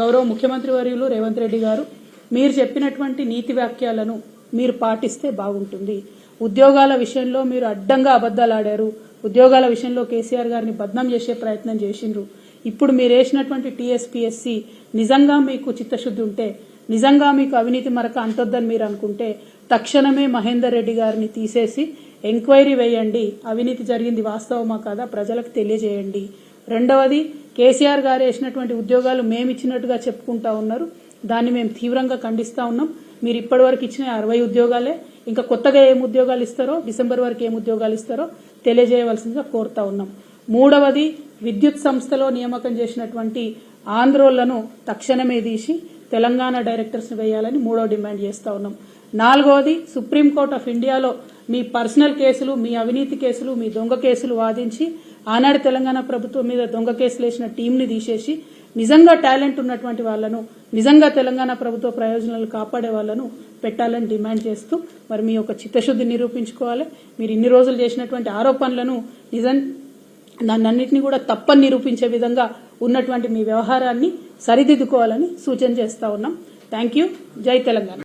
గౌరవ ముఖ్యమంత్రి వర్యులు రేవంత్ రెడ్డి గారు మీరు చెప్పినటువంటి నీతి వ్యాఖ్యలను మీరు పాటిస్తే బాగుంటుంది. ఉద్యోగాల విషయంలో మీరు అడ్డంగా అబద్దాలు ఆడారు. ఉద్యోగాల విషయంలో కేసీఆర్ గారిని బద్నాం చేసే ప్రయత్నం చేసిండ్రు. ఇప్పుడు మీరు వేసినటువంటి టీఎస్పీఎస్సీ నిజంగా మీకు చిత్తశుద్ధి ఉంటే, నిజంగా మీకు అవినీతి మరక అంటొద్దని మీరు అనుకుంటే తక్షణమే మహేందర్ రెడ్డి గారిని తీసేసి ఎంక్వైరీ వేయండి. అవినీతి జరిగింది వాస్తవమా కాదా ప్రజలకు తెలియజేయండి. రెండవది, కేసీఆర్ గారు వేసినటువంటి ఉద్యోగాలు మేమిచ్చినట్టుగా చెప్పుకుంటా ఉన్నారు. దాన్ని మేము తీవ్రంగా ఖండిస్తా ఉన్నాం. మీరు ఇప్పటివరకు ఇచ్చిన 60 ఉద్యోగాలే, ఇంకా కొత్తగా ఏం ఉద్యోగాలు ఇస్తారో, డిసెంబర్ వరకు ఏం ఉద్యోగాలు ఇస్తారో తెలియజేయవలసిందిగా కోరుతా ఉన్నాం. మూడవది, విద్యుత్ సంస్థలో నియామకం చేసినటువంటి ఆంధ్రోళ్లను తక్షణమే తీసి తెలంగాణ డైరెక్టర్స్ వేయాలని మూడో డిమాండ్ చేస్తా ఉన్నాం. నాలుగవది, సుప్రీంకోర్టు ఆఫ్ ఇండియాలో మీ పర్సనల్ కేసులు, మీ అవినీతి కేసులు, మీ దొంగ కేసులు వాదించి ఆనాడు తెలంగాణ ప్రభుత్వం మీద దొంగ కేసులు వేసిన టీంని తీసేసి నిజంగా టాలెంట్ ఉన్నటువంటి వాళ్లను, నిజంగా తెలంగాణ ప్రభుత్వ ప్రయోజనాలు కాపాడే వాళ్లను పెట్టాలని డిమాండ్ చేస్తూ మరి మీ యొక్క చిత్తశుద్ధి నిరూపించుకోవాలి. మీరు ఇన్ని రోజులు చేసినటువంటి ఆరోపణలను దాన్నన్నింటినీ కూడా తప్పని నిరూపించే విధంగా ఉన్నటువంటి మీ వ్యవహారాన్ని సరిదిద్దుకోవాలని సూచన చేస్తా ఉన్నాం. Thank you. జై తెలంగాణ.